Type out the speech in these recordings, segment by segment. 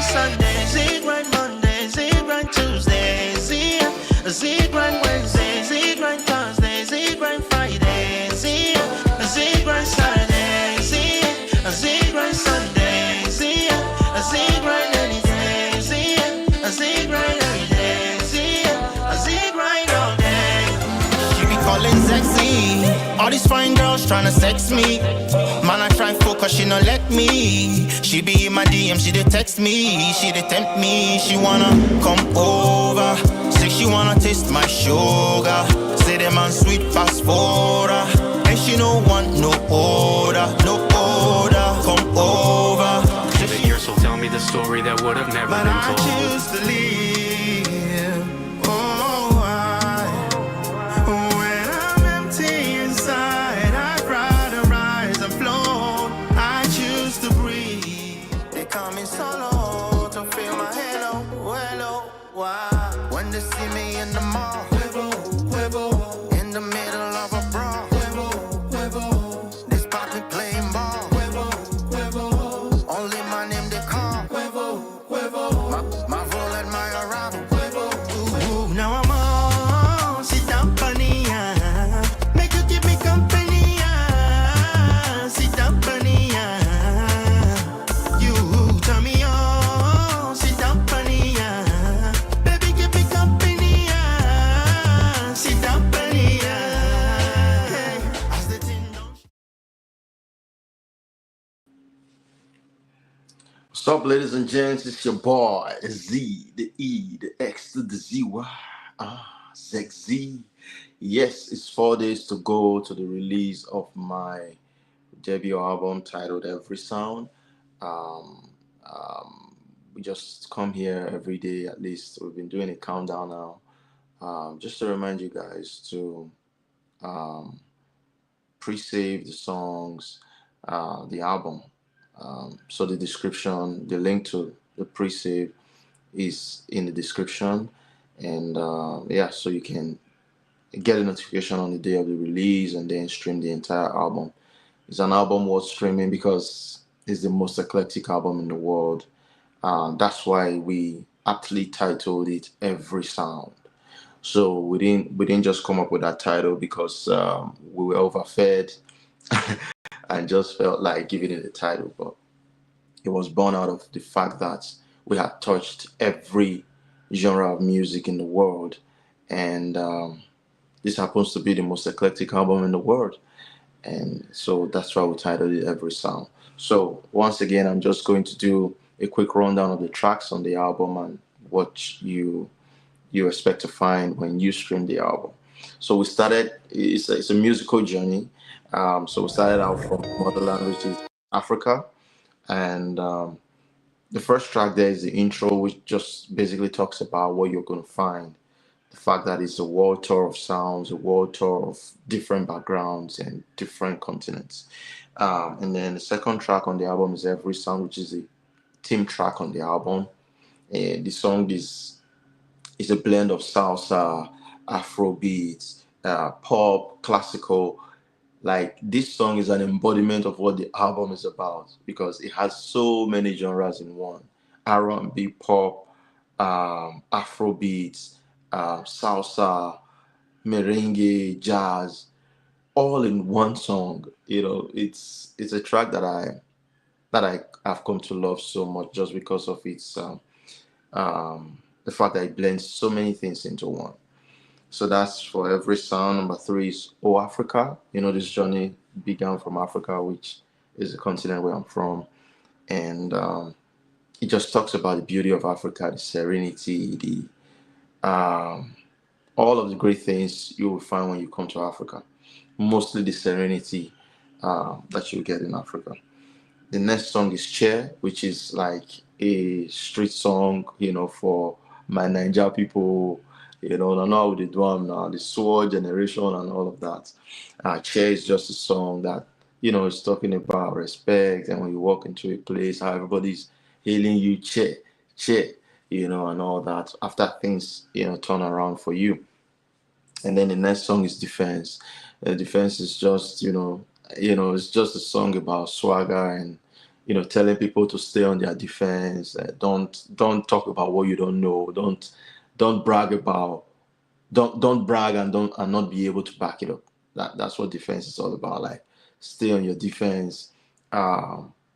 Sunday, ZeXzy Monday, ZeXzy Tuesday, ZeXzy Wednesday, ZeXzy Thursday, ZeXzy Friday, ZeXzy Saturday, ZeXzy Sunday, ZeXzy any day, ZeXzy every day, ZeXzy all day. She be calling ZeXzy. All these fine girls tryna sex me. Man, I try focus, she no let me. She be in my DM, she dey text me. She dey tempt me, she wanna come over. Say she wanna taste my sugar. Say the man sweet fast forward. And she no want no order, come over. The years will tell me the story that would have never But been I told. choose to leave. Oh, when I'm empty inside, I'd rather rise and float. I choose to breathe. They call me solo to feel my halo. Hello, why? When they see me in the mall, in the middle of a brawl, this party playing ball. Only my name they call. My role at my arrival. Ooh, now I'm on. Sit down, bunny. Make you keep me company. Sit down, bunny. You turn me on. Sit down, bunny. Baby, keep me company. Sit down, bunny. As the thing don't. What's up, ladies and gents? It's your boy, Z, the E, the X to the ZY. ZeXzy. Yes, it's 4 days to go to the release of my debut album titled Every Sound. Um, we just come here every day at least. We've been doing a countdown now. Just to remind you guys to um, pre-save the songs, the album. So the description, the link to the pre-save is in the description, and yeah, so you can get a notification on the day of the release and then stream the entire album. It's an album worth streaming because it's the most eclectic album in the world. That's why we aptly titled it Every Sound. So we didn't just come up with that title because we were overfed and just felt like giving it a title, but it was born out of the fact that we had touched every genre of music in the world, and this happens to be the most eclectic album in the world, and so that's why we titled it Every Sound. So once again, I'm just going to do a quick rundown of the tracks on the album and what you expect to find when you stream the album. So we started. It's a musical journey. So we started out from motherland, which is Africa, and the first track there is the intro, which just basically talks about what you're going to find. The fact that it's a world tour of sounds, a world tour of different backgrounds and different continents. And then the second track on the album is Every Sound, which is the theme track on the album. And the song is a blend of salsa, Afrobeats, pop, classical. Like this song is an embodiment of what the album is about because it has so many genres in one: R&B, pop, Afrobeats, salsa, merengue, jazz, all in one song. It's a track that I have come to love so much just because of its the fact that it blends so many things into one. So that's for Every Sound. Number three is Oh Africa. This journey began from Africa, which is the continent where I'm from. And it just talks about the beauty of Africa, the serenity, all of the great things you will find when you come to Africa. Mostly the serenity that you get in Africa. The next song is Chair, which is like a street song, for my Niger people, I know how they do them now, the sword generation and all of that. Chair is just a song that, is talking about respect, and when you walk into a place, how everybody's hailing you, chair, chair, and all that after things, turn around for you. And then the next song is Defense. Defense is just, it's just a song about swagger and, telling people to stay on their defense. Don't talk about what you don't know. Don't brag about don't brag and not be able to back it up. That's what defense is all about. Like, stay on your defense.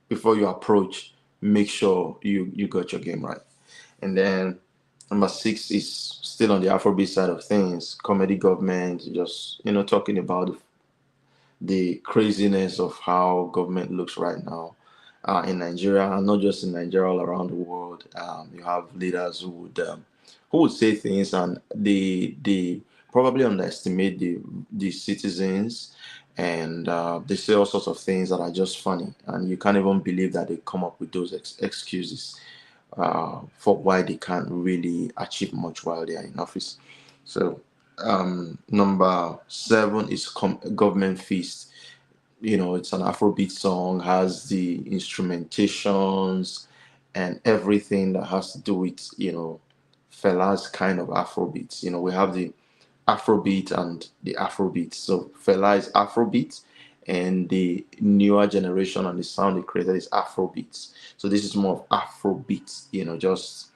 Before you approach, make sure you got your game right. And then number 6 is still on the Afrobeat side of things. Comedy Government, just talking about the craziness of how government looks right now in Nigeria, and not just in Nigeria, all around the world. You have leaders who would say things, and they probably underestimate the citizens, and they say all sorts of things that are just funny, and you can't even believe that they come up with those excuses for why they can't really achieve much while they are in office. So number 7 is Government Feast. It's an Afrobeat song, has the instrumentations and everything that has to do with, Fela's kind of Afrobeats. We have the Afrobeat and the Afrobeat. So Fela is Afrobeat, and the newer generation and the sound they created is Afrobeats. So this is more of Afrobeat, just,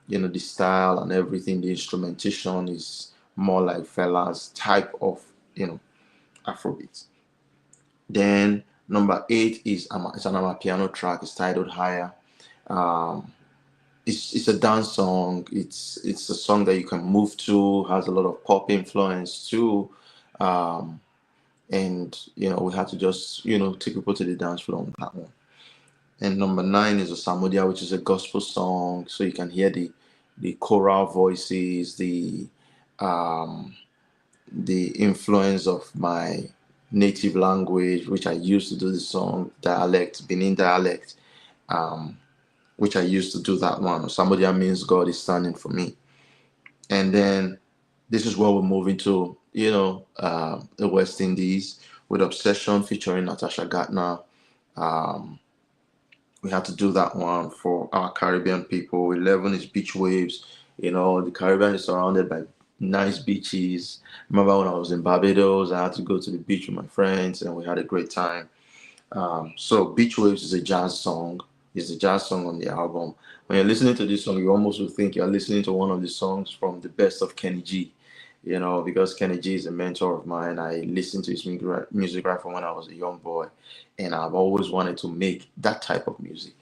the style and everything, the instrumentation is more like Fela's type of, Afrobeat. Then number 8 is it's an piano track. It's titled Higher. Um, it's a dance song. It's a song that you can move to. Has a lot of pop influence too. Um, and we had to just take people to the dance floor on that one. And number 9 is Osamodia, which is a gospel song. So you can hear the choral voices, um, the influence of my native language, which I used to do the song, dialect, Benin dialect, um, which I used to do that one. Somebody that means God is standing for me. And then this is where we're moving to, the West Indies with Obsession featuring Natasha Gardner. Um, we had to do that one for our Caribbean people. 11 is Beach Waves. The Caribbean is surrounded by nice beaches. Remember when I was in Barbados, I had to go to the beach with my friends and we had a great time. So Beach Waves is a jazz song. It's a jazz song on the album. When you're listening to this song, you almost would think you're listening to one of the songs from the best of Kenny G. Because Kenny G is a mentor of mine. I listened to his music right from when I was a young boy, and I've always wanted to make that type of music.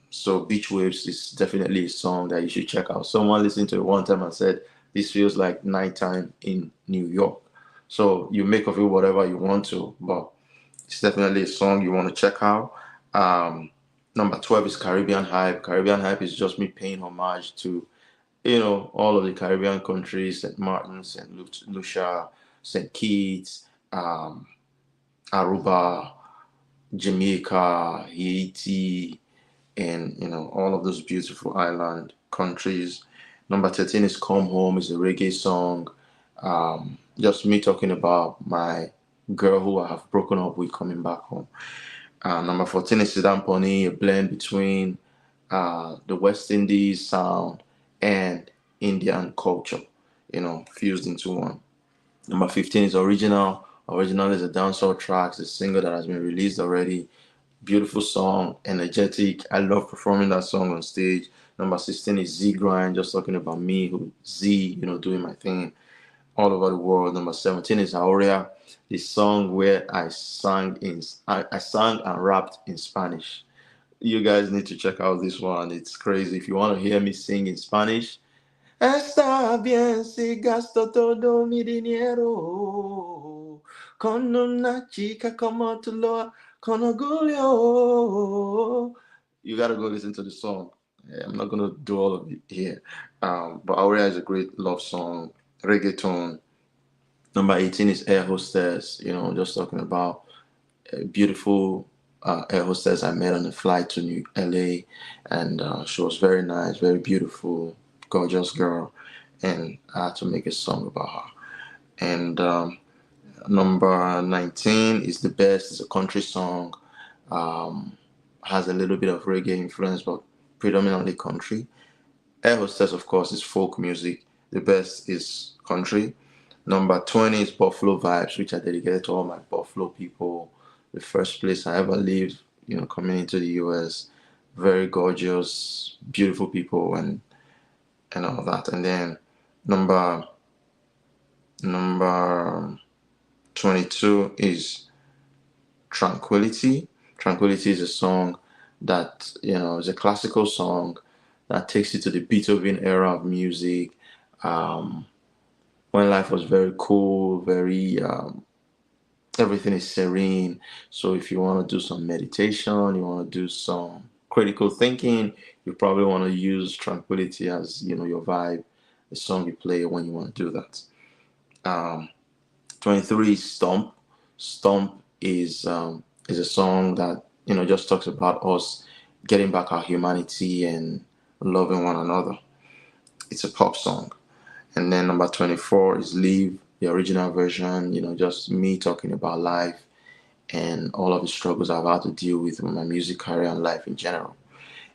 So Beach Waves is definitely a song that you should check out. Someone listened to it one time and said, this feels like nighttime in New York. So you make of it whatever you want to, but it's definitely a song you want to check out. Number 12 is Caribbean Hype. Caribbean Hype is just me paying homage to, all of the Caribbean countries, St. Martin, St. Lucia, St. Kitts, Aruba, Jamaica, Haiti, and, all of those beautiful island countries. Number 13 is Come Home. Is a reggae song. Just me talking about my girl who I have broken up with coming back home. Number 14 is Sidam Pony, a blend between the West Indies sound and Indian culture, fused into one. Number 15 is Original. Original is a dancehall track. It's a single that has been released already. Beautiful song, energetic. I love performing that song on stage. Number 16 is ZeXzy, just talking about me, doing my thing all over the world. Number 17 is Aurea, the song where I sang and rapped in Spanish. You guys need to check out this one. It's crazy. If you want to hear me sing in Spanish, está bien si gasto todo mi dinero con una chica como tú lo con orgullo. You gotta go listen to the song. Yeah, I'm not gonna do all of it here. But Aurea is a great love song, reggaeton. Number 18 is Air Hostess. Just talking about a beautiful air hostess I met on a flight to New LA, and she was very nice, very beautiful, gorgeous girl, and I had to make a song about her. And number 19 is The Best. It's a country song. Has a little bit of reggae influence, but predominantly country. Air Hostess, of course, is folk music. The Best is country. Number 20 is Buffalo Vibes, which I dedicated to all my Buffalo people. The first place I ever lived, coming into the US. Very gorgeous, beautiful people, and all that. And then number number 22 is Tranquility. Tranquility is a song that is a classical song that takes you to the Beethoven era of music. Um, when life was very cool, very everything is serene. So if you want to do some meditation, you want to do some critical thinking, you probably want to use Tranquility as your vibe, the song you play when you want to do that. Um, 23 is Stomp. Stomp is a song that just talks about us getting back our humanity and loving one another. It's a pop song. And then number 24 is Leave, the original version, just me talking about life and all of the struggles I've had to deal with my music career and life in general.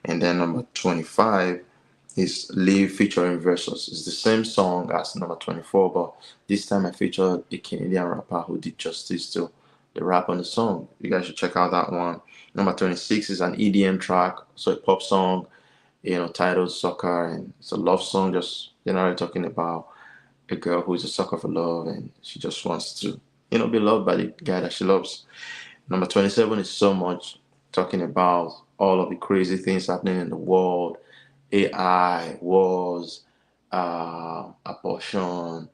And then number 25 is Live featuring Versus. It's the same song as number 24, but this time I featured a Canadian rapper who did justice to the rap on the song. You guys should check out that one. Number 26 is an EDM track, so a pop song, titled Soccer, and it's a love song, just generally talking about a girl who's a sucker for love and she just wants to, be loved by the guy that she loves. Number 27 is So Much, talking about all of the crazy things happening in the world, AI, wars, abortion,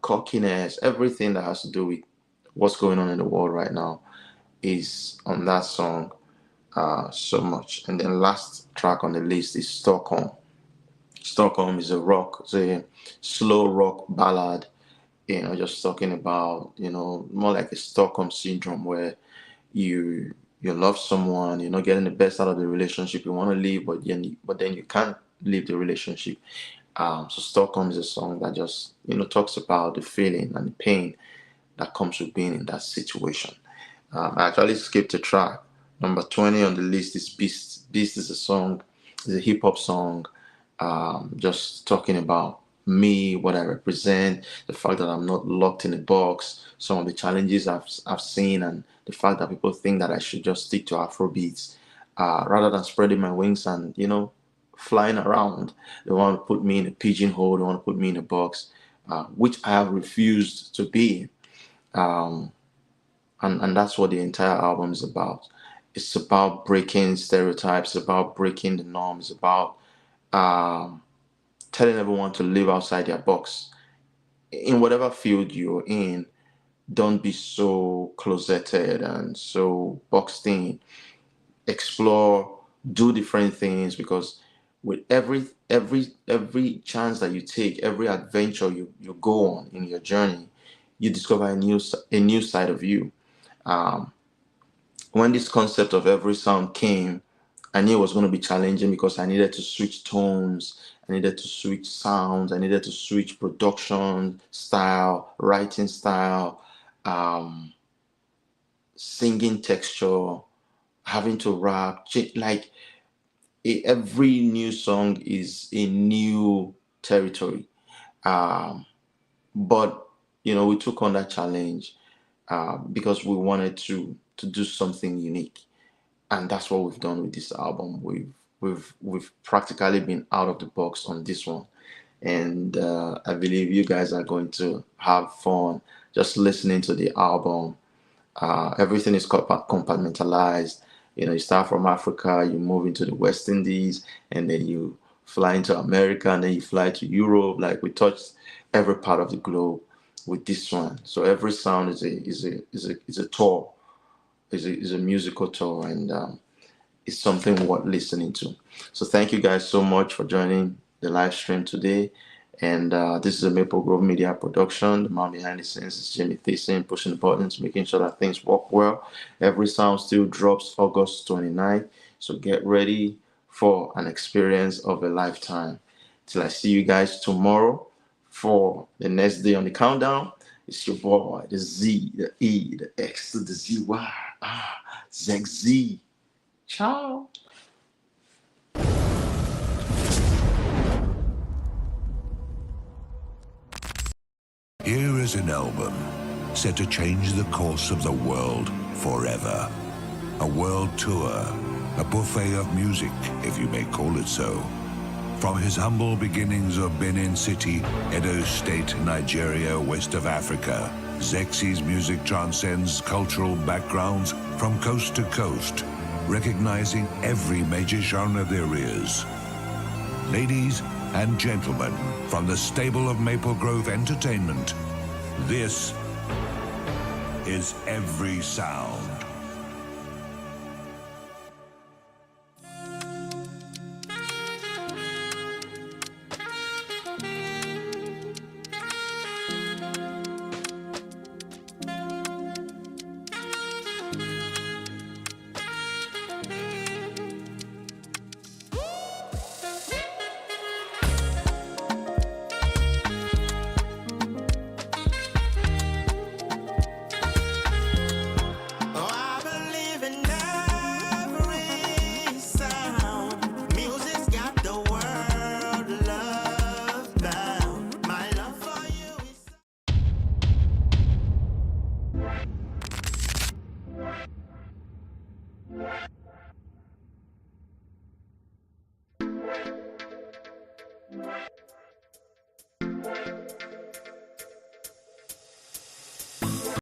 cockiness, everything that has to do with what's going on in the world right now is on that song, So Much. And then last track on the list is Stockholm. Stockholm is it's a slow rock ballad, just talking about, more like a Stockholm syndrome where you love someone, you're not getting the best out of the relationship, you want to leave, but then you can't leave the relationship. So Stockholm is a song that just talks about the feeling and the pain that comes with being in that situation. I actually skipped a track. Number 20 on the list is Beast. Beast is is a hip hop song, just talking about me, what I represent, the fact that I'm not locked in a box, some of the challenges I've seen, and the fact that people think that I should just stick to Afrobeats rather than spreading my wings and flying around. They want to put me in a pigeonhole, they want to put me in a box, which I have refused to be. Um, and that's what the entire album is about. It's about breaking stereotypes, it's about breaking the norms, it's about um, telling everyone to live outside their box. In whatever field you're in, don't be so closeted and so boxed in. Explore, do different things, because with every chance that you take, every adventure you go on in your journey, you discover a new side of you. Um, when this concept of every sound came, I knew it was going to be challenging because I needed to switch tones, I needed to switch sounds, I needed to switch production style, writing style, um, singing texture, having to rap. Like every new song is a new territory. Um, but we took on that challenge because we wanted to do something unique, and that's what we've done with this album. We've practically been out of the box on this one, and I believe you guys are going to have fun just listening to the album. Everything is compartmentalized. You start from Africa, you move into the West Indies, and then you fly into America, and then you fly to Europe. Like, we touched every part of the globe with this one. So every sound is a tour, is a musical tour, and it's something worth listening to. So thank you guys so much for joining the live stream today. And this is a Maple Grove Media production. The man behind the scenes is Jimmy Thiessen, pushing the buttons, making sure that things work well. Every sound still drops August 29th. So get ready for an experience of a lifetime. Till I see you guys tomorrow for the next day on the countdown. It's your boy, the Z, the E, the X to the ZY. ZeXzy. Ciao. Here is an album set to change the course of the world forever. a world tour, a buffet of music, if you may call it so. From his humble beginnings of Benin City, Edo State, Nigeria, west of Africa, ZeXzy's music transcends cultural backgrounds from coast to coast, recognizing every major genre there is. Ladies and gentlemen, from the stable of Maple Grove Entertainment, this is Every Sound.